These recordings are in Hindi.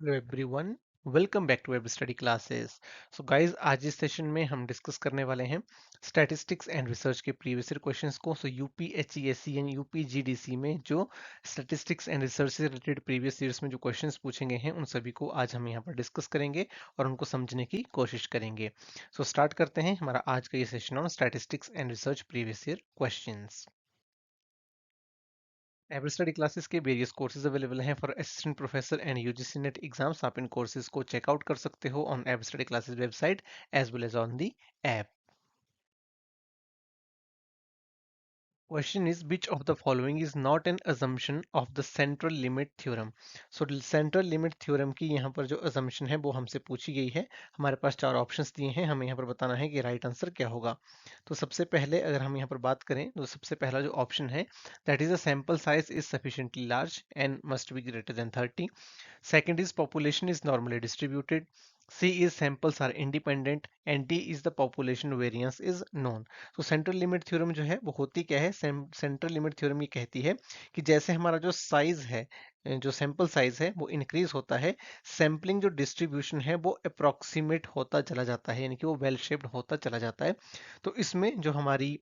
Hello everyone, welcome back to web study classes. So guys, आज इस सेशन में हम डिस्कस करने वाले हैं स्टैटिस्टिक्स एंड रिसर्च के प्रीवियस ईयर क्वेश्चंस को। सो यूपीएचईएससी एंड यूपीजीडीसी में जो स्टैटिस्टिक्स एंड रिसर्च से रिलेटेड प्रीवियस ईयर्स में जो क्वेश्चंस पूछे गए हैं उन सभी को आज हम यहाँ पर डिस्कस करेंगे और उनको समझने की कोशिश करेंगे। सो स्टार्ट करते हैं हमारा आज का ये session on statistics and research previous year questions. Every study classes के वेरियस कोर्सेज अवेलेबल हैं for assistant professor and UGC NET exams. आप इन कोर्सेज को चेकआउट कर सकते हो on every study classes website as well as on the app. Question is, which of the following is not an assumption of the central limit theorem? So central limit theorem की यहाँ पर जो assumption है वो हमसे पूछी गई है। हमारे पास चार ऑप्शंस दिए हैं, हमें यहाँ पर बताना है कि राइट आंसर क्या होगा। तो सबसे पहले अगर हम यहाँ पर बात करें तो सबसे पहला जो ऑप्शन है that is a sample size is sufficiently large and must be greater than 30। Second is population is normally distributed. C is samples are independent and D is the population variance is known. तो सेंट्रल लिमिट थ्योरम जो है वो होती क्या है? सेंट्रल लिमिट थ्योरम ये कहती है कि जैसे हमारा जो साइज है, जो सैंपल साइज है वो इंक्रीज होता है, सैम्पलिंग जो डिस्ट्रीब्यूशन है वो अप्रोक्सीमेट होता चला जाता है, यानी कि वो वेल शेप्ड होता चला जाता है। तो इसमें जो हमारी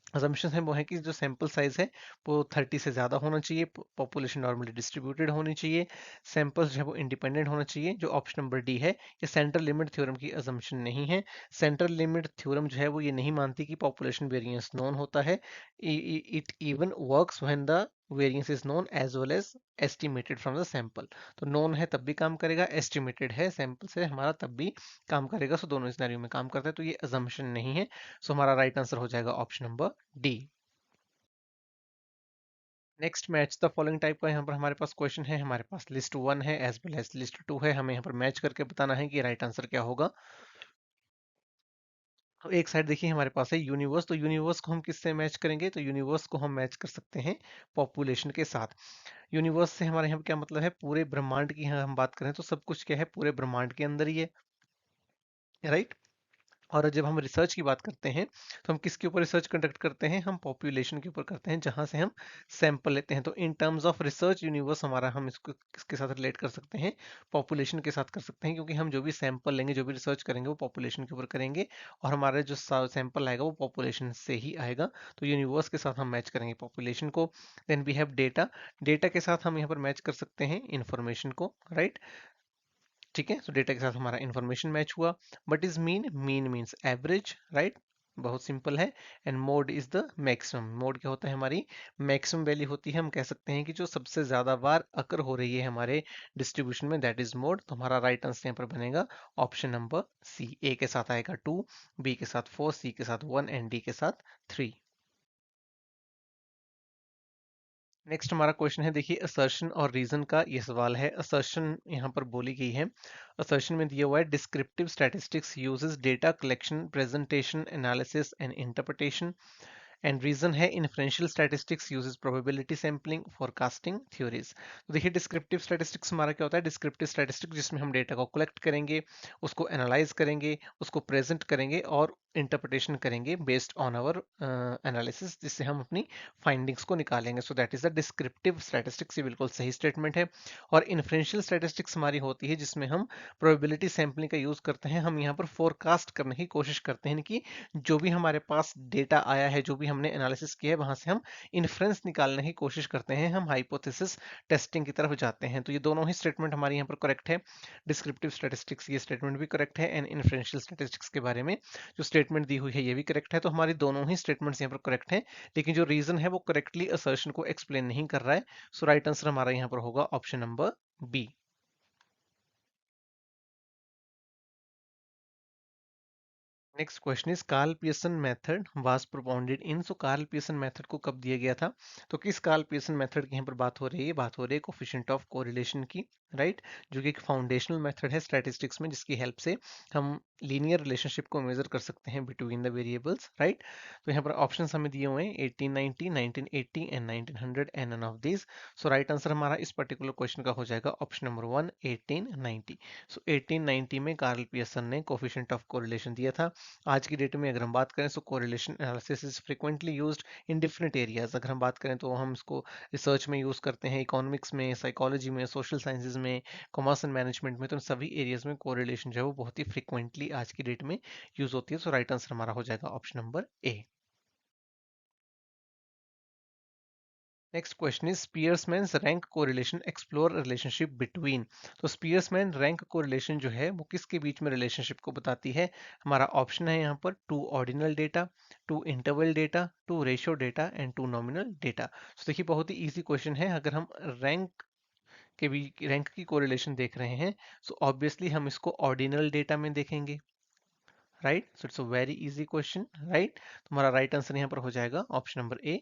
assumptions है वो है कि जो सैंपल साइज है वो 30 से ज़्यादा होना चाहिए, पॉपुलेशन नॉर्मली डिस्ट्रीब्यूटेड होनी चाहिए, सैंपल्स जो है वो इंडिपेंडेंट होना चाहिए। जो ऑप्शन नंबर डी है ये सेंट्रल लिमिट थ्योरम की assumption नहीं है। सेंट्रल लिमिट थ्योरम जो है वो ये नहीं मानती कि पॉपुलेशन वेरिएंस नोन होता है। It even works when the variance is known as well as estimated from the sample. तो नोन है तब भी काम करेगा, एस्टिमेटेड है सैंपल से हमारा तब भी काम करेगा। सो दोनों सिनेरियो में काम करता है, तो ये assumption नहीं है। सो हमारा राइट आंसर हो जाएगा option number D. Next match the following type का यहाँ पर हमारे पास क्वेश्चन है। हमारे पास लिस्ट वन है as well as list two है, हमें यहाँ पर मैच करके बताना है कि राइट आंसर क्या होगा। तो एक साइड देखिए हमारे पास है यूनिवर्स, तो यूनिवर्स को हम किससे मैच करेंगे? तो यूनिवर्स को हम मैच कर सकते हैं पॉपुलेशन के साथ। यूनिवर्स से हमारे यहाँ पर क्या मतलब है? पूरे ब्रह्मांड की यहाँ हम बात करें तो सब कुछ क्या है? पूरे ब्रह्मांड के अंदर ही है, राइट। और जब हम रिसर्च की बात करते हैं तो हम किसके ऊपर रिसर्च कंडक्ट करते हैं? हम पॉपुलेशन के ऊपर करते हैं, जहां से हम सैंपल लेते हैं। तो in terms of research universe हमारा, हम इसको किसके साथ रिलेट कर सकते हैं? पॉपुलेशन के साथ कर सकते हैं, क्योंकि हम जो भी सैंपल लेंगे, जो भी रिसर्च करेंगे वो पॉपुलेशन के ऊपर करेंगे और हमारा जो सैंपल आएगा वो पॉपुलेशन से ही आएगा। तो यूनिवर्स के साथ हम मैच करेंगे पॉपुलेशन को। Then we have data, data के साथ हम यहाँ पर मैच कर सकते हैं इंफॉर्मेशन को, राइट। ठीक है, तो डेटा के साथ हमारा इंफॉर्मेशन मैच हुआ। But is mean, mean means average, right. बहुत सिंपल है। And mode is the maximum, mode क्या होता है? हमारी मैक्सिमम वैल्यू होती है। हम कह सकते हैं कि जो सबसे ज्यादा बार अकर हो रही है हमारे डिस्ट्रीब्यूशन में, दैट इज मोड। तो हमारा राइट आंसर यहाँ पर बनेगा ऑप्शन नंबर सी। ए के साथ आएगा 2, बी के साथ 4, सी के साथ 1 एंड डी के साथ 3। नेक्स्ट हमारा क्वेश्चन है, देखिए असर्शन और रीजन का ये सवाल है। असर्शन यहाँ पर बोली गई है, असर्शन में दिया हुआ है descriptive statistics uses data collection, presentation, analysis and interpretation and reason है inferential statistics uses probability sampling forecasting theories. तो देखिए डिस्क्रिप्टिव स्टैटिस्टिक्स हमारा क्या होता है? डिस्क्रिप्टिव स्टैटिस्टिक्स जिसमें हम डेटा को कलेक्ट करेंगे, उसको एनालाइज करेंगे, उसको प्रेजेंट करेंगे और इंटरप्रिटेशन करेंगे बेस्ड ऑन आवर एनालिसिस, जिससे हम अपनी फाइंडिंग्स को निकालेंगे। So that is the descriptive statistics. ये बिल्कुल सही स्टेटमेंट है। और इन्फ्रेंशियल स्टैटिस्टिक्स हमारी होती है जिसमें हम प्रोबेबिलिटी सैम्पलिंग का यूज करते हैं। हम यहाँ पर फोरकास्ट करने की कोशिश करते हैं कि जो भी हमारे पास डेटा आया है, जो भी हमने एनालिसिस किया है, वहां से हम इन्फ्रेंस निकालने की कोशिश करते हैं, हम हाइपोथेसिस टेस्टिंग की तरफ जाते हैं। तो ये दोनों ही स्टेटमेंट हमारी यहाँ पर करेक्ट है। डिस्क्रिप्टिव स्टैटिस्टिक्स ये स्टेटमेंट भी करेक्ट है एंड इन्फ्रेंशियल स्टैटिस्टिक्स के बारे में जो स्टेटमेंट दी हुई है ये भी करेक्ट है। तो हमारी दोनों ही स्टेटमेंट्स यहाँ पर करेक्ट हैं, लेकिन जो रीजन है वो करेक्टली असर्शन को एक्सप्लेन नहीं कर रहा है। सो राइट आंसर हमारा यहाँ पर होगा option number B. Next question is Karl Pearson method was propounded in. So Karl Pearson method को कब दिया गया था? तो किस कार्ल पियर्सन मेथड की यहाँ पर बात हो रही है? बात हो रही है कोफिशिएंट ऑफ कोरिलेशन की, राइट, जो कि एक फाउंडेशनल मेथड है स्टैटिस्टिक्स में, जिसकी हेल्प से हम लीनियर रिलेशनशिप को मेजर कर सकते हैं बिटवीन द वेरिएबल्स, राइट। तो यहाँ पर ऑप्शंस हमें दिए हुए हैं 1890, 1980 and 1900 and none of this. So right answer हमारा इस पर्टिकुलर क्वेश्चन का हो जाएगा ऑप्शन नंबर 1, 1890। सो 1890 में कार्ल पियर्सन ने कोफिशिएंट ऑफ कोरिलेशन दिया था। आज की डेट में अगर हम बात करें तो correlation analysis is frequently used in different areas. अगर हम बात करें तो हम इसको रिसर्च में यूज करते हैं, इकोनॉमिक्स में, साइकोलॉजी में, सोशल साइंसेज में, कॉमर्स एंड मैनेजमेंट में, तो इन सभी एरियाज में कोरिलेशन जो है वो बहुत ही फ्रिक्वेंटली आज की डेट में यूज होती है। सो राइट आंसर हमारा हो जाएगा option number A. Next question is Spearman rank correlation explore relationship between. तो स्पीयर्समैन रैंक कोरिलेशन जो है वो किसके बीच में रिलेशनशिप को बताती है। हमारा ऑप्शन है यहाँ पर to ordinal data, to interval data, to ratio data and to nominal data. तो देखिए बहुत ही इजी क्वेश्चन है। अगर हम रैंक के भी रैंक की कोरिलेशन देख रहे हैं सो ऑब्वियसली हम इसको ऑर्डिनल डेटा में देखेंगे, right. So it's a very easy question, right. तुम्हारा राइट आंसर यहाँ पर हो जाएगा option number A.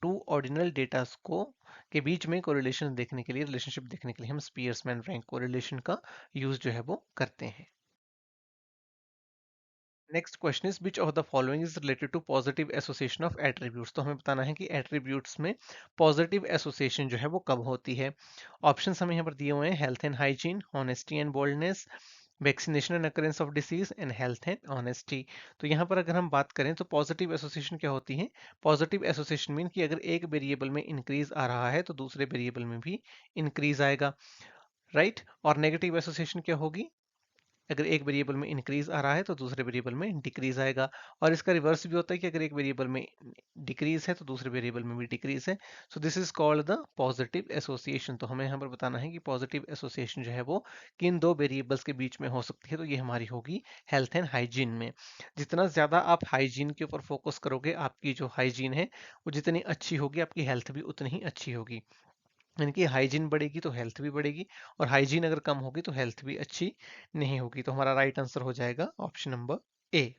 To ordinal data को के बीच में कोरिलेशन देखने के लिए, रिलेशनशिप देखने के लिए हम स्पीयर्समैन रैंक कोरिलेशन का यूज जो है वो करते हैं। Next question is which of the following is related to positive association of attributes. तो हमें बताना है कि एट्रीब्यूट्स में पॉजिटिव एसोसिएशन जो है वो कब होती है। ऑप्शंस हमें यहाँ पर दिए हुए हैं health and hygiene, honesty and boldness, vaccination and occurrence of disease and health and honesty. तो यहाँ पर अगर हम बात करें तो पॉजिटिव एसोसिएशन क्या होती है। पॉजिटिव एसोसिएशन मीन कि अगर एक वेरिएबल में इंक्रीज आ रहा है तो दूसरे वेरिएबल में भी इंक्रीज आएगा, राइट। और नेगेटिव एसोसिएशन क्या होगी, अगर एक वेरिएबल में इंक्रीज आ रहा है तो दूसरे वेरिएबल में डिक्रीज आएगा। और इसका रिवर्स भी होता है कि अगर एक वेरिएबल में डिक्रीज है तो दूसरे वेरिएबल में भी डिक्रीज है। सो this is called the positive association. तो हमें यहाँ पर बताना है कि पॉजिटिव एसोसिएशन जो है वो किन दो वेरिएबल्स के बीच में हो सकती है। तो ये हमारी होगी हेल्थ एंड हाइजीन में। जितना ज्यादा आप हाइजीन के ऊपर फोकस करोगे, आपकी जो हाइजीन है वो जितनी अच्छी होगी, आपकी हेल्थ भी उतनी ही अच्छी होगी। यानी कि हाइजीन बढ़ेगी तो हेल्थ भी बढ़ेगी, और हाइजीन अगर कम होगी तो हेल्थ भी अच्छी नहीं होगी। तो हमारा राइट आंसर हो जाएगा option number A.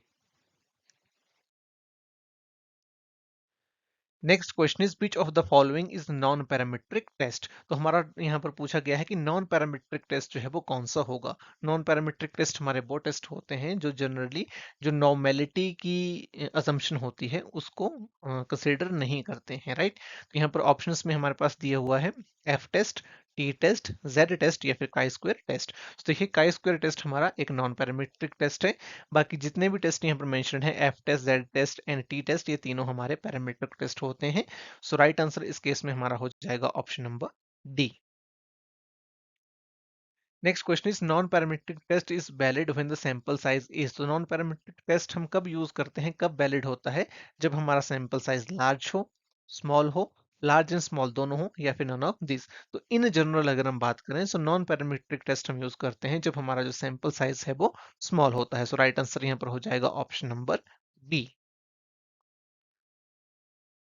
Next question is which of the following is non parametric test. तो हमारा यहाँ पर पूछा गया है कि नॉन पैरामीट्रिक टेस्ट जो है वो कौन सा होगा। नॉन पैरामीट्रिक टेस्ट हमारे वो टेस्ट होते हैं जो जनरली जो नॉर्मेलिटी की असम्पशन होती है उसको कंसिडर नहीं करते हैं, राइट। तो यहाँ पर ऑप्शंस में हमारे पास दिया हुआ है F test, T test, Z test या फिर काई स्क्वायर टेस्ट। तो देखिए काई स्क्वायर टेस्ट हमारा एक नॉन पैरामीट्रिक टेस्ट है। बाकी जितने भी टेस्ट यहाँ पर मेंशन है F test, Z test and T test, ये तीनों हमारे पैरामीट्रिक टेस्ट होते हैं। सो राइट आंसर इस केस में हमारा हो जाएगा option number D. Next question is non parametric test is valid when the sample size is. तो नॉन पैरामीट्रिक टेस्ट हम कब यूज करते हैं, कब वैलिड होता है, जब हमारा सैंपल साइज लार्ज हो, स्मॉल हो, लार्ज एंड स्मॉल दोनों हो, या फिर नन ऑफ दिस। तो इन जनरल अगर हम बात करें तो नॉन पैरामीट्रिक टेस्ट हम यूज करते हैं जब हमारा जो सैंपल साइज है वो स्मॉल होता है। सो राइट आंसर यहाँ पर हो जाएगा option number B.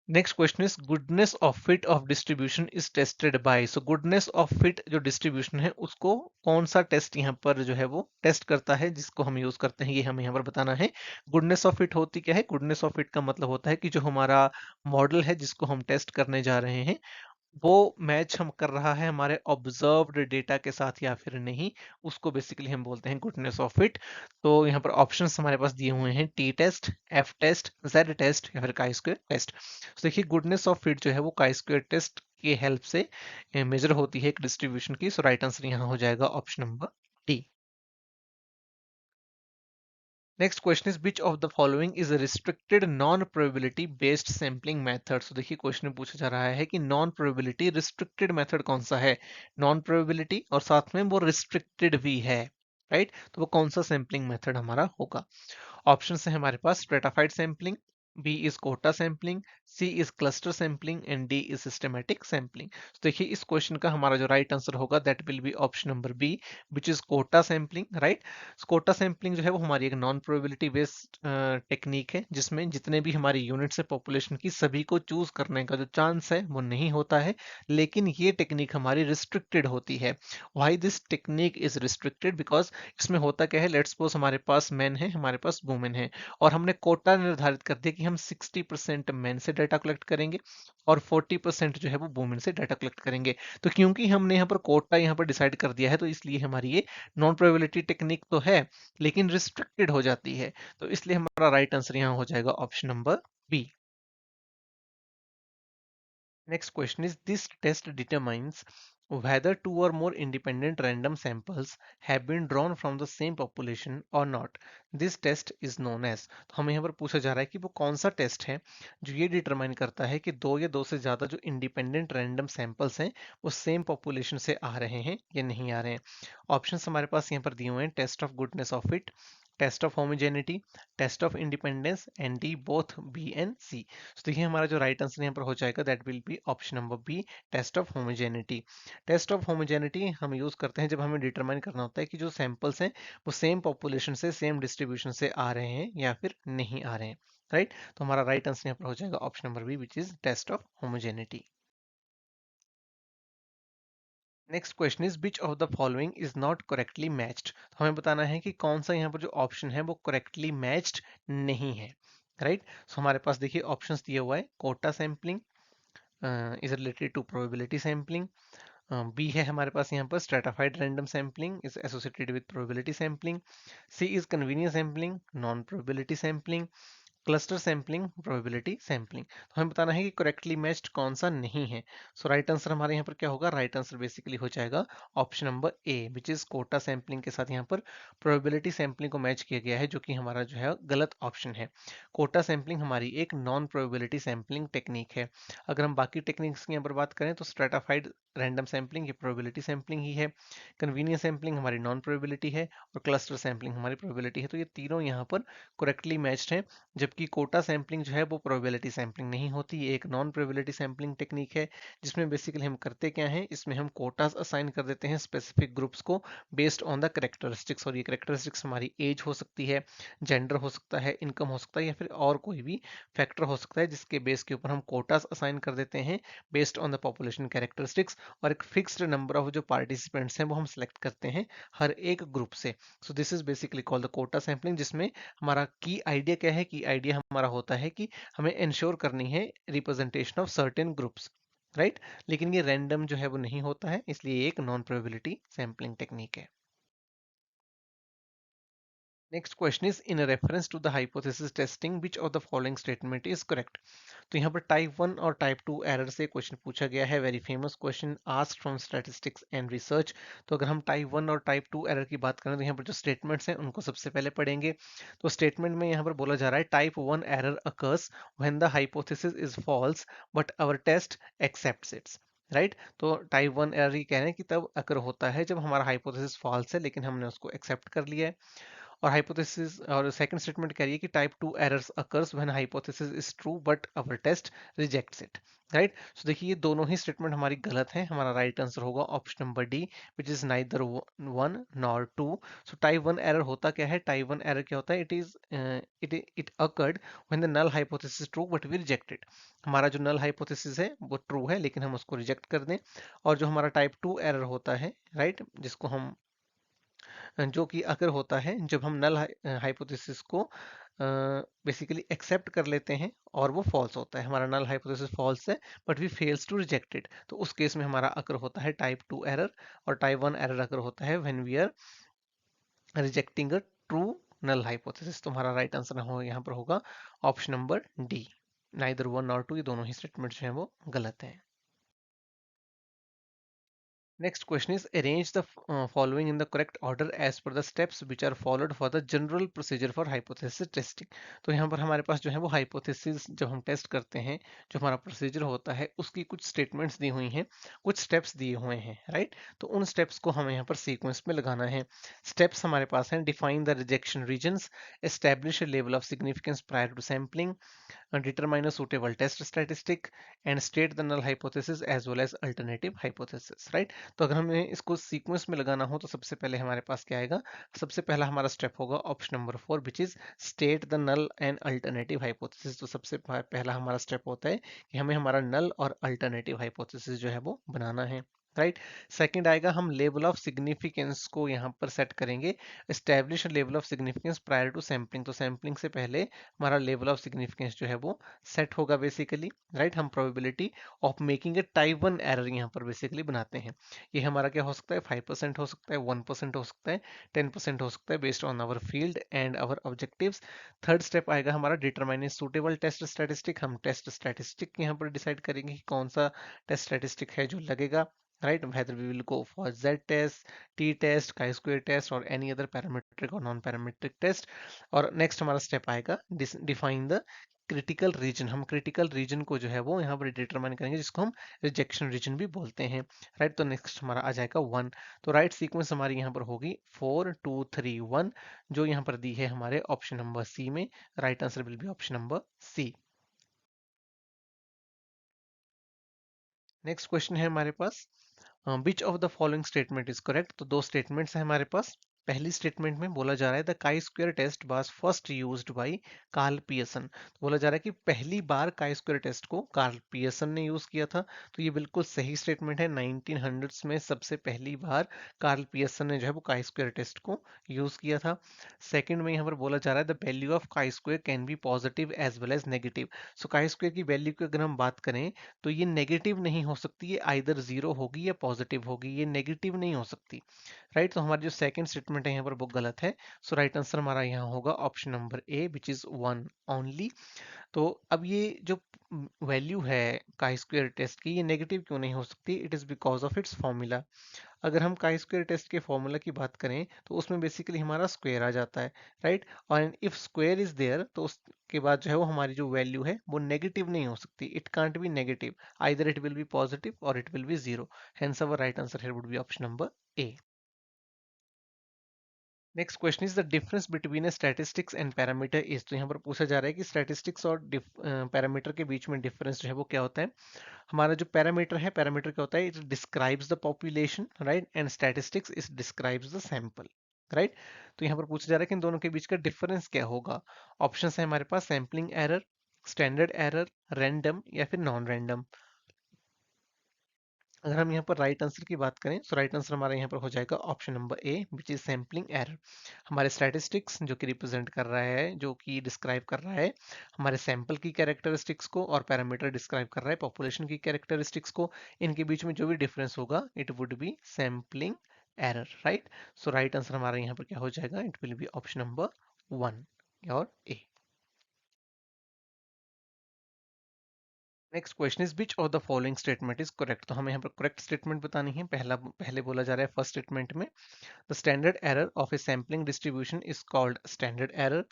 Next question is goodness of fit of distribution is tested by. So goodness of fit जो डिस्ट्रीब्यूशन है उसको कौन सा टेस्ट यहाँ पर जो है वो टेस्ट करता है, जिसको हम यूज करते हैं, ये हमें यहाँ पर बताना है। गुडनेस ऑफ फिट होती क्या है, गुडनेस ऑफ फिट का मतलब होता है कि जो हमारा मॉडल है जिसको हम टेस्ट करने जा रहे हैं वो मैच हम कर रहा है हमारे ऑब्जर्व्ड डेटा के साथ या फिर नहीं, उसको बेसिकली हम बोलते हैं गुडनेस ऑफ फिट। तो यहाँ पर ऑप्शंस हमारे पास दिए हुए हैं T test, F test, Z test या फिर काई स्क्वायर टेस्ट। तो देखिए गुडनेस ऑफ फिट जो है वो काई स्क्वायर टेस्ट के हेल्प से मेजर होती है एक डिस्ट्रीब्यूशन की। सो राइट आंसर यहाँ हो जाएगा option number D. Next question is which of the following is restricted non probability based sampling method. तो देखिए क्वेश्चन में पूछा जा रहा है कि नॉन प्रोबेबिलिटी रिस्ट्रिक्टेड मेथड कौन सा है। नॉन प्रोबेबिलिटी और साथ में वो रिस्ट्रिक्टेड भी है, राइट। तो वो कौन सा सैम्पलिंग मेथड हमारा होगा। ऑप्शन है हमारे पास stratified sampling, B is quota sampling, C is cluster sampling and D is systematic sampling. तो देखिए इस क्वेश्चन का हमारा जो राइट आंसर होगा that will be option number B which is quota sampling, right. Quota sampling जो है वो हमारी एक नॉन प्रोबेबिलिटी बेस्ड टेक्निक है जिसमें जितने भी हमारी यूनिट्स है पॉपुलेशन की सभी को चूज करने का जो चांस है वो नहीं होता है, लेकिन ये टेक्निक हमारी रिस्ट्रिक्टेड होती है। Why this technique is restricted, because इसमें होता क्या है, लेट्स सपोज हमारे पास मैन है, हमारे पास वुमेन है, और हमने कोटा निर्धारित कर दिया कि हम 60% मेन से डाटा कलेक्ट करेंगे और 40% जो है वो वुमेन से डाटा कलेक्ट करेंगे। तो क्योंकि हमने यहाँ पर कोटा यहाँ पर डिसाइड कर दिया है, तो इसलिए हमारी ये नॉन प्रोबेबिलिटी टेक्निक तो है लेकिन रिस्ट्रिक्टेड हो जाती है। तो इसलिए हमारा राइट आंसर यहाँ हो जाएगा option number B. Next question is, this test determines whether two or more independent random samples have been drawn from the same population or not. This test is known as। तो हमें यहाँ पर पूछा जा रहा है कि वो कौन सा टेस्ट है जो ये डिटरमाइन करता है कि दो या दो से ज्यादा जो इंडिपेंडेंट रैंडम सैंपल्स हैं वो सेम पॉपुलेशन से आ रहे हैं या नहीं आ रहे हैं। ऑप्शंस हमारे पास यहाँ पर दिए हुए हैं, test of goodness of fit, test of homogeneity, test of independence and D both B and C. तो देखिए हमारा जो राइट आंसर यहाँ पर हो जाएगा that will be option number B, test of homogeneity. Test of homogeneity हम यूज करते हैं जब हमें डिटरमाइन करना होता है कि जो सैंपल्स हैं वो सेम पॉपुलेशन से सेम डिस्ट्रीब्यूशन से आ रहे हैं या फिर नहीं आ रहे हैं। राइट, तो हमारा राइट आंसर यहाँ पर हो जाएगा option number B which is test of homogeneity. Next question is which of the following is not correctly matched. तो हमें बताना है कि कौन सा यहाँ पर जो ऑप्शन है वो करेक्टली मैच्ड नहीं है। राइट, सो हमारे पास देखिए ऑप्शंस दिया हुआ है, quota sampling is related to probability sampling, B है हमारे पास यहाँ पर stratified random sampling is associated with probability sampling, C is convenience sampling non probability sampling, cluster sampling probability sampling. तो हमें बताना है कि करेक्टली मैच्ड कौन सा नहीं है। सो राइट आंसर हमारे यहाँ पर क्या होगा, राइट आंसर बेसिकली हो जाएगा option number A which is quota sampling के साथ यहाँ पर प्रोबेबिलिटी सैम्पलिंग को मैच किया गया है, जो कि हमारा जो है गलत ऑप्शन है। कोटा सैम्पलिंग हमारी एक नॉन प्रोबेबिलिटी सैम्पलिंग टेक्निक है। अगर हम बाकी टेक्निक्स की यहाँ पर बात करें तो स्ट्रेटाफाइड रैंडम सैम्पलिंग ये प्रोबेबिलिटी सैम्पलिंग ही है, कन्वीनियंस सैम्पलिंग हमारी नॉन प्रोबेबिलिटी है और क्लस्टर सैम्पलिंग हमारी प्रोबेबिलिटी है। तो ये तीनों यहाँ पर करेक्टली मैच्ड हैं, जबकि कोटा सैम्पलिंग जो है वो प्रोबेबिलिटी सैम्पलिंग नहीं होती, ये एक नॉन प्रोबेबिलिटी सैम्पलिंग टेक्निक है जिसमें बेसिकली हम करते क्या हैं, इसमें हम कोटास असाइन कर देते हैं स्पेसिफिक ग्रुप्स को बेस्ड ऑन द करेक्टरिस्टिक्स, और ये करेक्टरिस्टिक्स हमारी एज हो सकती है, जेंडर हो सकता है, इनकम हो सकता है या फिर और कोई भी फैक्टर हो सकता है जिसके बेस के ऊपर हम कोटास असाइन कर देते हैं based on the population characteristics, और एक फिक्स्ड नंबर ऑफ जो पार्टिसिपेंट्स हैं वो हम सिलेक्ट करते हैं हर एक ग्रुप से। So this is basically called the quota sampling, जिसमें हमारा की आइडिया क्या है, की आइडिया हमारा होता है कि हमें इंश्योर करनी है representation of certain groups. Right, लेकिन ये रैंडम जो है वो नहीं होता है, इसलिए एक नॉन प्रोबेबिलिटी सैम्पलिंग टेक्निक है। Next question is in reference to the hypothesis testing which of the following statement is correct. तो यहाँ पर टाइप 1 और टाइप 2 एरर से क्वेश्चन पूछा गया है, very famous question asked from statistics and research. तो अगर हम टाइप 1 और टाइप 2 एरर की बात करें तो यहाँ पर जो स्टेटमेंट्स हैं उनको सबसे पहले पढ़ेंगे। तो स्टेटमेंट में यहाँ पर बोला जा रहा है type 1 error occurs when the hypothesis is false but our test accepts its. Right, तो टाइप 1 एरर ये कह रहे हैं कि तब अकर होता है जब हमारा हाइपोथेसिस फॉल्स है लेकिन हमने उसको एक्सेप्ट कर लिया है। और हाइपोथेसिस और सेकंड स्टेटमेंट कह रही है कि type 2 errors occurs when hypothesis is true but our test rejects it. Right, so देखिए ये दोनों ही स्टेटमेंट हमारी गलत हैं, हमारा राइट आंसर होगा option number D which is neither one nor two. So type 1 error होता क्या है, टाइप 1 एरर क्या होता है, it occurred when the null hypothesis true but we rejected. हमारा जो नल हाइपोथेसिस है वो ट्रू है लेकिन हम उसको रिजेक्ट कर दें। और जो हमारा टाइप 2 एरर होता है, राइट, जिसको हम जो कि अगर होता है जब हम नल हाइपोथेसिस को बेसिकली एक्सेप्ट कर लेते हैं और वो फॉल्स होता है, हमारा नल हाइपोथेसिस फॉल्स है but we fails to reject it, तो उस केस में हमारा अकर होता है टाइप 2 एरर। और टाइप 1 एरर अगर होता है when we are rejecting a true null hypothesis. तो हमारा राइट आंसर हो यहाँ पर होगा option number D, neither one और टू, ये दोनों ही स्टेटमेंट जो है वो गलत हैं। Next question is, arrange the following in the correct order as per the steps which are followed for the general procedure for hypothesis testing। तो यहाँ पर हमारे पास जो है वो hypothesis जब हम टेस्ट करते हैं जो हमारा प्रोसीजर होता है उसकी कुछ स्टेटमेंट्स दी हुई हैं, कुछ स्टेप्स दिए हुए हैं। राइट, तो उन स्टेप्स को हमें यहाँ पर सीक्वेंस में लगाना है। स्टेप्स हमारे पास हैं, define the rejection regions, establish level of significance prior to sampling, determine a suitable test statistic and state the null hypothesis as well as alternative hypothesis। Right, तो अगर हमें इसको सीक्वेंस में लगाना हो तो सबसे पहले हमारे पास क्या आएगा, सबसे पहला हमारा स्टेप होगा option number 4 which is state the null and alternative hypothesis. तो सबसे पहला हमारा स्टेप होता है कि हमें हमारा नल और अल्टरनेटिव हाइपोथेसिस जो है वो बनाना है। राइट। सेकंड आएगा हम लेवल ऑफ सिग्निफिकेंस को यहाँ पर सेट करेंगे, establish level of significance prior to sampling, तो सैम्पलिंग से पहले हमारा लेवल ऑफ सिग्निफिकेंस जो है वो सेट होगा बेसिकली, राइट। हम probability of making a type 1 error यहाँ पर बेसिकली बनाते हैं। ये हमारा क्या हो सकता है, 5% हो सकता है, 1% हो सकता है, 10% हो सकता है, based on our field and our objectives. Third step आएगा हमारा डिटरमाइन सूटेबल टेस्ट स्टैटिस्टिक, हम टेस्ट स्टैटिस्टिक यहाँ पर डिसाइड करेंगे कि कौन सा टेस्ट स्टैटिस्टिक है जो लगेगा, right? Whether we will go for Z test, T test, chi-square test or any other parametric or non-parametric test. और next हमारा step आएगा define the क्रिटिकल रीजन, हम क्रिटिकल रीजन को जो है वो यहाँ पर डिटरमाइन करेंगे, जिसको हम रिजेक्शन रीजन भी बोलते हैं, राइट। तो नेक्स्ट हमारा आ जाएगा 1, तो राइट सीक्वेंस हमारी यहाँ पर होगी 4 2 3 1, जो यहाँ पर दी है हमारे ऑप्शन नंबर सी में, right answer will be option number C. Next question है हमारे पास, which of the following statement is correct, तो दो स्टेटमेंट्स हैं हमारे पास। पहली स्टेटमेंट में बोला जा रहा है the chi square test was first used by Karl Pearson, तो बोला जा रहा है कि पहली बार काई स्क्वायर टेस्ट को कार्ल पियर्सन ने यूज किया था, तो ये बिल्कुल सही स्टेटमेंट है। 1900s में सबसे पहली बार कार्ल पियर्सन ने जो है वो काई स्क्वायर टेस्ट को यूज किया था। सेकंड में यहाँ पर बोला जा रहा है the value of chi square can be positive as well as negative, so chi square की वैल्यू की अगर हम बात करें तो ये नेगेटिव नहीं हो सकती, ये आइदर जीरो होगी या पॉजिटिव होगी, ये नेगेटिव नहीं हो सकती, राइट। तो हमारी जो सेकंड स्टेटमेंट है यहाँ पर वो गलत है, सो राइट आंसर हमारा यहाँ होगा option number A which is 1 only. तो अब ये जो वैल्यू है काई स्क्वायर टेस्ट की, ये नेगेटिव क्यों नहीं हो सकती, it is because of its formula. अगर हम काई स्क्वायर टेस्ट के फॉर्मूला की बात करें तो उसमें बेसिकली हमारा स्क्वायर आ जाता है, राइट। और इफ स्क्वायर इज देयर तो उसके बाद जो है वो हमारी जो वैल्यू है वो नेगेटिव नहीं हो सकती, it can't be negative, either it will be positive और it will be zero, hence our right answer here would be option number A. Next question is the difference between a statistics and parameter is, तो यहाँ पर पूछा जा रहा है कि स्टैटिस्टिक्स और पैरामीटर के बीच में डिफरेंस जो है वो क्या होता है। हमारा जो पैरामीटर है, पैरामीटर क्या होता है, it describes the population, right, and statistics it describes the sample, right. तो यहाँ पर पूछा जा रहा है कि इन दोनों के बीच का डिफरेंस क्या होगा। ऑप्शंस है हमारे पास sampling error, standard error, random या फिर नॉन रैंडम। अगर हम यहाँ पर राइट आंसर की बात करें तो राइट आंसर हमारा यहाँ पर हो जाएगा option number A which is sampling error. हमारे स्टैटिस्टिक्स जो कि रिप्रेजेंट कर रहा है, जो कि डिस्क्राइब कर रहा है हमारे सैंपल की कैरेक्टरिस्टिक्स को, और पैरामीटर डिस्क्राइब कर रहा है पॉपुलेशन की कैरेक्टरिस्टिक्स को, इनके बीच में जो भी डिफरेंस होगा it would be sampling error, right. So right answer हमारा यहाँ पर क्या हो जाएगा, it will be option number 1 और A. Next question is which of the following statement is correct, तो हमें यहाँ पर करेक्ट स्टेटमेंट बतानी है। पहले बोला जा रहा है फर्स्ट स्टेटमेंट में the standard error of A sampling distribution is called standard error,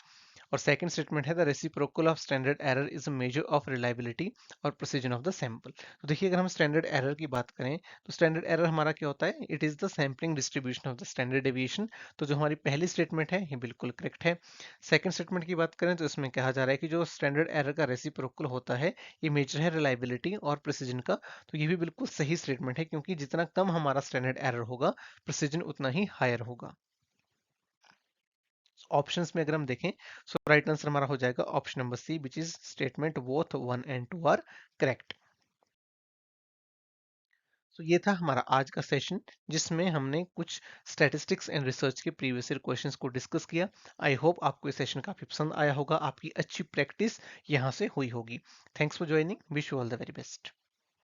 और सेकंड स्टेटमेंट है the reciprocal of standard error is a measure of reliability और प्रिसीजन ऑफ द सैंपल। तो देखिए अगर हम स्टैंडर्ड एरर की बात करें तो स्टैंडर्ड एरर हमारा क्या होता है, it is the sampling distribution of the standard deviation, तो जो हमारी पहली स्टेटमेंट है ये बिल्कुल करेक्ट है। सेकंड स्टेटमेंट की बात करें तो इसमें कहा जा रहा है कि जो स्टैंडर्ड एरर का रेसिप्रोकल होता है ये मेजर है रिलायबिलिटी और प्रिसीजन का, तो ये भी बिल्कुल सही स्टेटमेंट है, क्योंकि जितना कम हमारा स्टैंडर्ड एरर होगा प्रिसीजन उतना ही हायर होगा। ऑप्शंस में अगर हम देखें सो राइट आंसर हमारा हो जाएगा option number C which is statement both 1 and 2 are correct. तो ये था हमारा आज का सेशन, जिसमें हमने कुछ स्टैटिस्टिक्स एंड रिसर्च के प्रीवियस ईयर क्वेश्चंस को डिस्कस किया। आई होप आपको ये सेशन काफी पसंद आया होगा, आपकी अच्छी प्रैक्टिस यहाँ से हुई होगी। Thanks for joining, wish you all the very best.